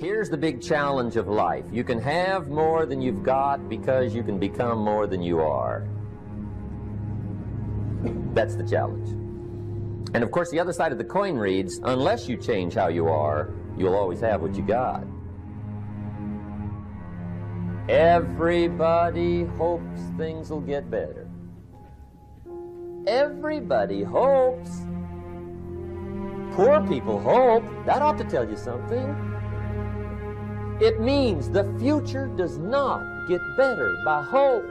Here's the big challenge of life. You can have more than you've got because you can become more than you are. That's the challenge. And of course, the other side of the coin reads, unless you change how you are, you'll always have what you got. Everybody hopes things will get better. Everybody hopes. Poor people hope. That ought to tell you something. It means the future does not get better by hope.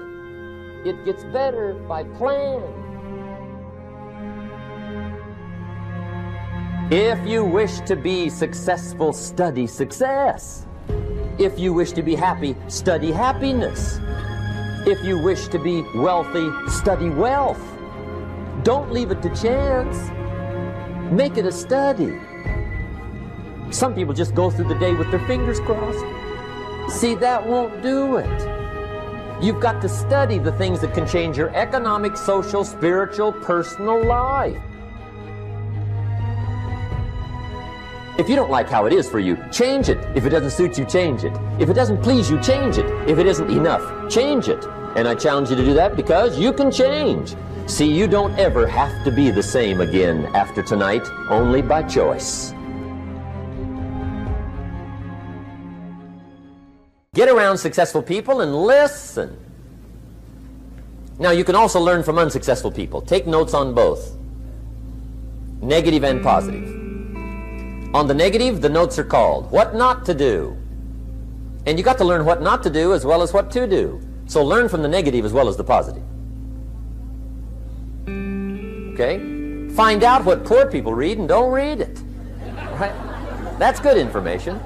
It gets better by plan. If you wish to be successful, study success. If you wish to be happy, study happiness. If you wish to be wealthy, study wealth. Don't leave it to chance. Make it a study. Some people just go through the day with their fingers crossed. See, that won't do it. You've got to study the things that can change your economic, social, spiritual, personal life. If you don't like how it is for you, change it. If it doesn't suit you, change it. If it doesn't please you, change it. If it isn't enough, change it. And I challenge you to do that because you can change. See, you don't ever have to be the same again after tonight, only by choice. Get around successful people and listen. Now, you can also learn from unsuccessful people. Take notes on both, negative and positive. On the negative, the notes are called What Not to Do. And you got to learn what not to do as well as what to do. So learn from the negative as well as the positive. Okay? Find out what poor people read and don't read it. Right? That's good information.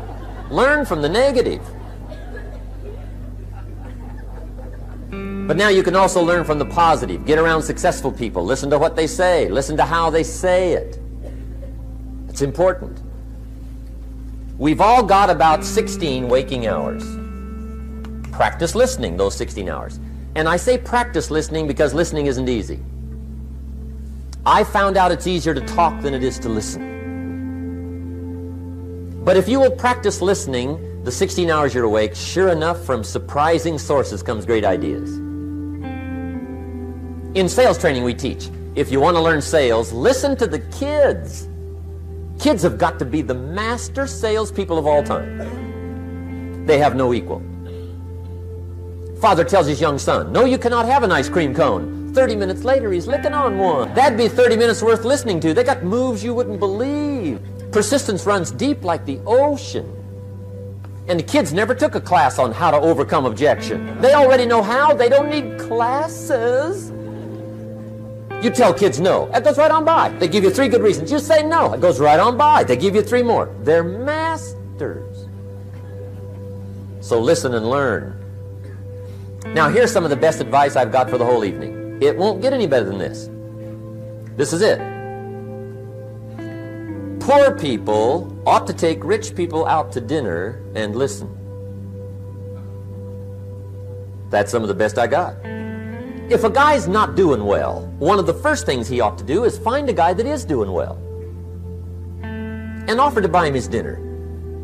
Learn from the negative. But now you can also learn from the positive. Get around successful people. Listen to what they say. Listen to how they say it. It's important. We've all got about 16 waking hours. Practice listening those 16 hours. And I say practice listening because listening isn't easy. I found out it's easier to talk than it is to listen. But if you will practice listening the 16 hours you're awake, sure enough, from surprising sources comes great ideas. In sales training we teach, if you want to learn sales, listen to the kids. Kids have got to be the master salespeople of all time. They have no equal. Father tells his young son, no, you cannot have an ice cream cone. 30 minutes later, he's licking on one. That'd be 30 minutes worth listening to. They got moves you wouldn't believe. Persistence runs deep like the ocean. And the kids never took a class on how to overcome objection. They already know how. They don't need classes. You tell kids no, that goes right on by. They give you 3 good reasons. You say no, it goes right on by. They give you 3 more. They're masters. So listen and learn. Now here's some of the best advice I've got for the whole evening. It won't get any better than this. This is it. Poor people ought to take rich people out to dinner and listen. That's some of the best I got. If a guy's not doing well, one of the first things he ought to do is find a guy that is doing well and offer to buy him his dinner.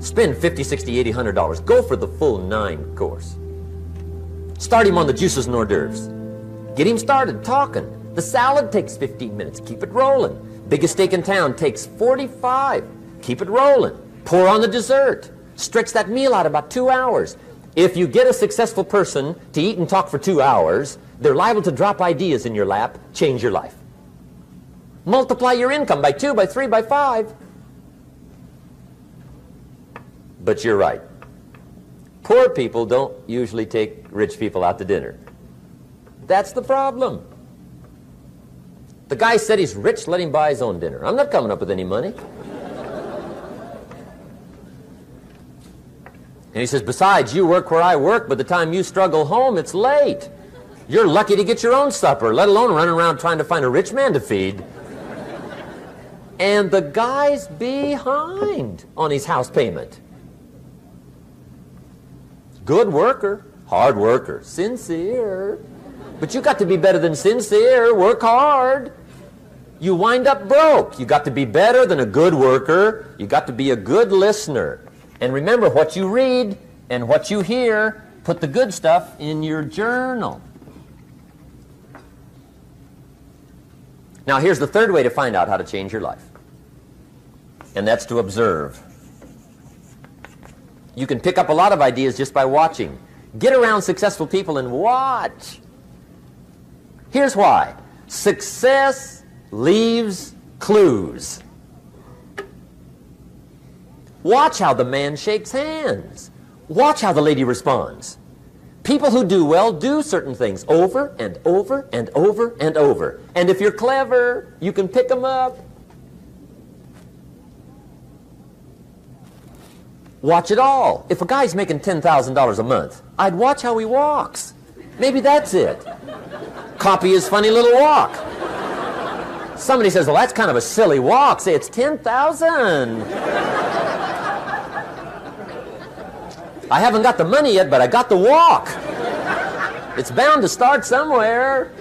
Spend $50, $60, $80, $100. Go for the full 9 course. Start him on the juices and hors d'oeuvres. Get him started talking. The salad takes 15 minutes. Keep it rolling. Biggest steak in town takes 45. Keep it rolling. Pour on the dessert. Stretch that meal out about 2 hours. If you get a successful person to eat and talk for 2 hours, they're liable to drop ideas in your lap, change your life. Multiply your income by 2, by 3, by 5. But you're right. Poor people don't usually take rich people out to dinner. That's the problem. The guy said he's rich, let him buy his own dinner. I'm not coming up with any money. And he says, besides, you work where I work. By the time you struggle home, it's late. You're lucky to get your own supper, let alone running around trying to find a rich man to feed. And the guy's behind on his house payment. Good worker, hard worker, sincere. But you got to be better than sincere. Work hard. You wind up broke. You got to be better than a good worker. You got to be a good listener. And remember, what you read and what you hear, put the good stuff in your journal. Now, here's the third way to find out how to change your life, and that's to observe. You can pick up a lot of ideas just by watching. Get around successful people and watch. Here's why. Success leaves clues. Watch how the man shakes hands. Watch how the lady responds. People who do well do certain things over and over and over and over. And if you're clever, you can pick them up. Watch it all. If a guy's making $10,000 a month, I'd watch how he walks. Maybe that's it. Copy his funny little walk. Somebody says, well, that's kind of a silly walk. Say, it's 10,000. I haven't got the money yet, but I got the walk. It's bound to start somewhere.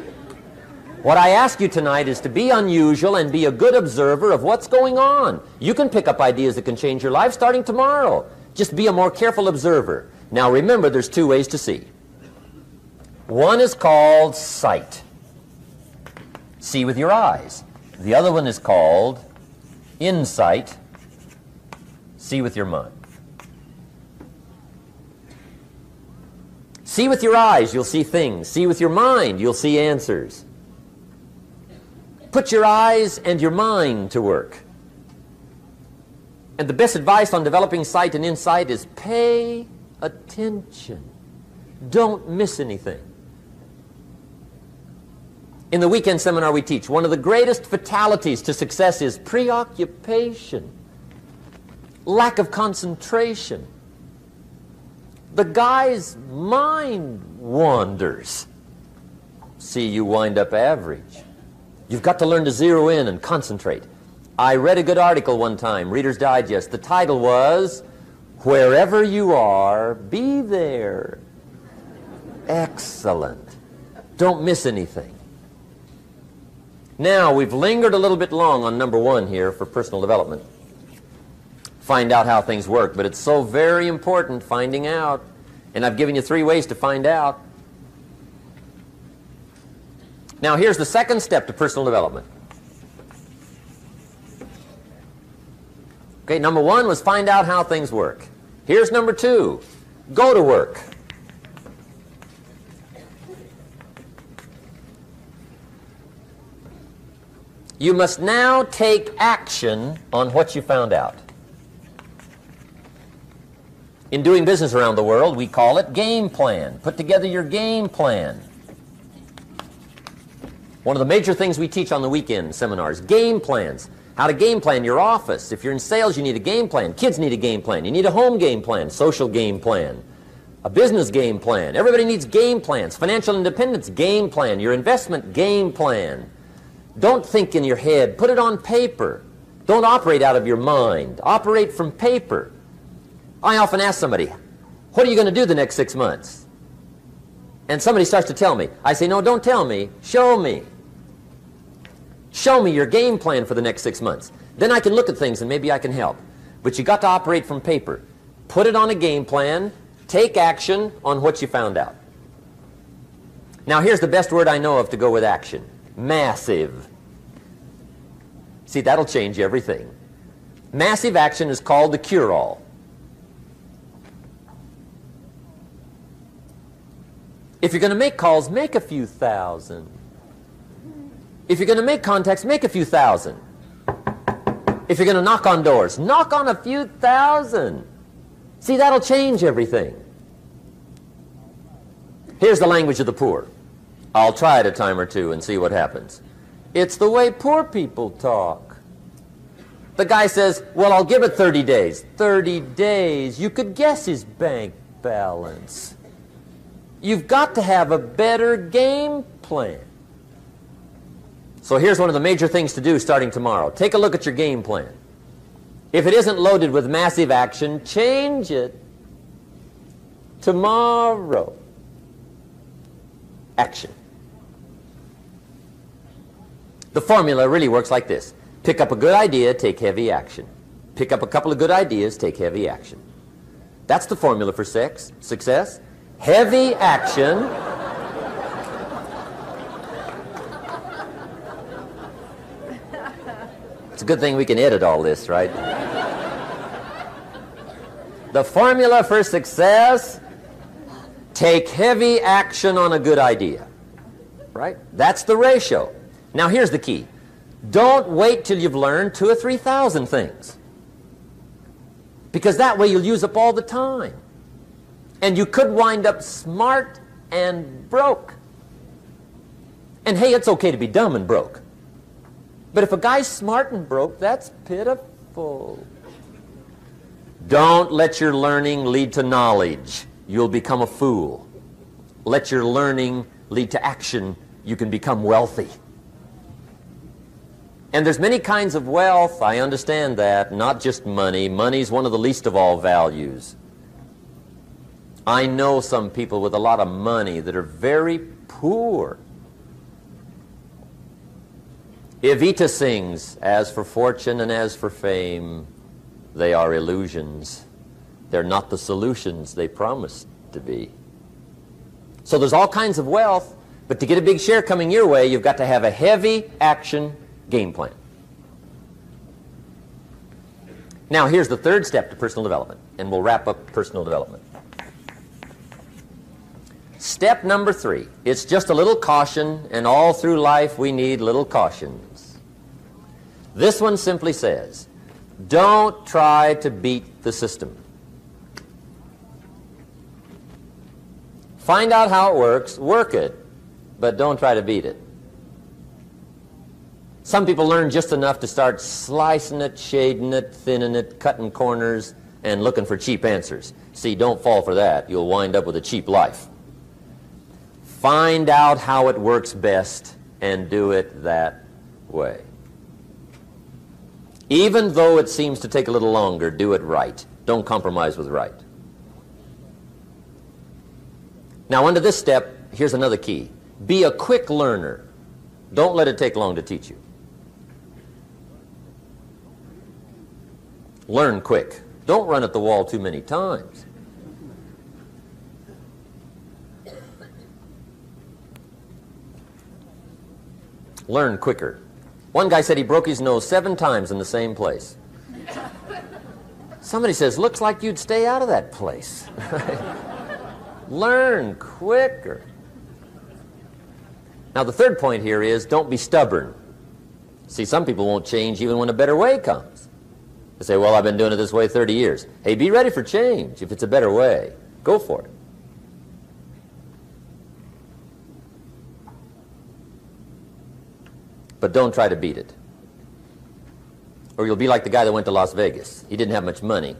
What I ask you tonight is to be unusual and be a good observer of what's going on. You can pick up ideas that can change your life starting tomorrow. Just be a more careful observer. Now remember, there's two ways to see. One is called sight. See with your eyes. The other one is called insight. See with your mind. See with your eyes, you'll see things. See with your mind, you'll see answers. Put your eyes and your mind to work. And the best advice on developing sight and insight is pay attention. Don't miss anything. In the weekend seminar we teach, one of the greatest fatalities to success is preoccupation, lack of concentration. The guy's mind wanders. See, you wind up average. You've got to learn to zero in and concentrate. I read a good article one time, Reader's Digest. The title was, Wherever You Are, Be There. Excellent. Don't miss anything. Now, we've lingered a little bit long on number one here for personal development. Find out how things work, but it's so very important finding out. And I've given you 3 ways to find out. Now, here's the second step to personal development. Okay, number 1 was find out how things work. Here's number 2, go to work. You must now take action on what you found out. In doing business around the world, we call it game plan. Put together your game plan. One of the major things we teach on the weekend seminars, game plans. How to game plan your office. If you're in sales, you need a game plan. Kids need a game plan. You need a home game plan, social game plan, a business game plan. Everybody needs game plans. Financial independence, game plan. Your investment, game plan. Don't think in your head. Put it on paper. Don't operate out of your mind. Operate from paper. I often ask somebody, what are you going to do the next 6 months? And somebody starts to tell me. I say, no, don't tell me. Show me. Show me your game plan for the next 6 months. Then I can look at things and maybe I can help. But you got to operate from paper. Put it on a game plan. Take action on what you found out. Now here's the best word I know of to go with action. Massive. See, that'll change everything. Massive action is called the cure-all. If you're going to make calls, make a few thousand. If you're going to make contacts, make a few thousand. If you're going to knock on doors, knock on a few thousand. See, that'll change everything. Here's the language of the poor. I'll try it a time or two and see what happens. It's the way poor people talk. The guy says, well, I'll give it 30 days. 30 days. You could guess his bank balance. You've got to have a better game plan. So here's one of the major things to do starting tomorrow. Take a look at your game plan. If it isn't loaded with massive action, change it. Tomorrow. Action. The formula really works like this. Pick up a good idea, take heavy action. Pick up a couple of good ideas, take heavy action. That's the formula for success. Heavy action. It's a good thing we can edit all this, right? The formula for success: take heavy action on a good idea, right? That's the ratio. Now here's the key. Don't wait till you've learned 2,000 or 3,000 things, because that way you'll use up all the time. And you could wind up smart and broke. And hey, it's okay to be dumb and broke. But if a guy's smart and broke, that's pitiful. Don't let your learning lead to knowledge. You'll become a fool. Let your learning lead to action. You can become wealthy. And there's many kinds of wealth. I understand that. Not just money. Money's one of the least of all values. I know some people with a lot of money that are very poor. Evita sings, "As for fortune and as for fame, they are illusions. They're not the solutions they promised to be." So there's all kinds of wealth, but to get a big share coming your way, you've got to have a heavy action game plan. Now here's the third step to personal development, and we'll wrap up personal development. Step number 3. It's just a little caution, and all through life we need little cautions. This one simply says, don't try to beat the system. Find out how it works, work it, but don't try to beat it. Some people learn just enough to start slicing it, shading it, thinning it, cutting corners, and looking for cheap answers. See, don't fall for that. You'll wind up with a cheap life. Find out how it works best and do it that way. Even though it seems to take a little longer, do it right. Don't compromise with right. Now, under this step, here's another key. Be a quick learner. Don't let it take long to teach you. Learn quick. Don't run at the wall too many times. Learn quicker. One guy said he broke his nose 7 times in the same place. Somebody says, looks like you'd stay out of that place. Learn quicker. Now the third point here is don't be stubborn. See, some people won't change even when a better way comes. They say, well, I've been doing it this way 30 years. Hey, be ready for change. If it's a better way, go for it. But don't try to beat it. Or you'll be like the guy that went to Las Vegas. He didn't have much money,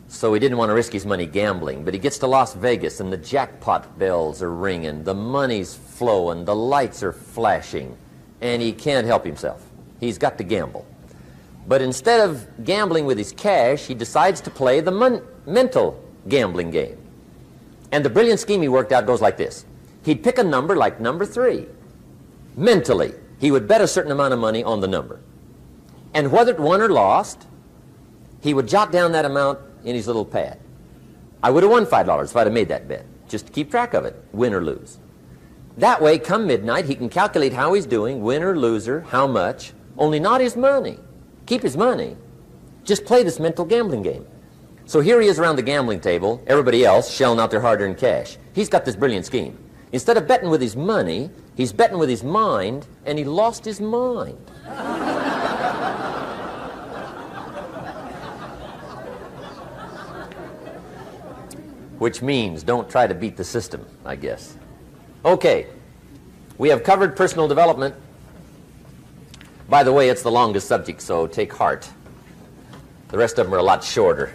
so he didn't want to risk his money gambling. But he gets to Las Vegas, and the jackpot bells are ringing, the money's flowing, the lights are flashing, and he can't help himself. He's got to gamble. But instead of gambling with his cash, he decides to play the mental gambling game. And the brilliant scheme he worked out goes like this. He'd pick a number like number 3. Mentally, he would bet a certain amount of money on the number. And whether it won or lost, he would jot down that amount in his little pad. I would have won $5 if I'd have made that bet, just to keep track of it, win or lose. That way, come midnight, he can calculate how he's doing, winner, loser, how much, only not his money. Keep his money. Just play this mental gambling game. So here he is around the gambling table, everybody else shelling out their hard-earned cash. He's got this brilliant scheme. Instead of betting with his money, he's betting with his mind, and he lost his mind. Which means don't try to beat the system, I guess. Okay, we have covered personal development. By the way, it's the longest subject, so take heart. The rest of them are a lot shorter.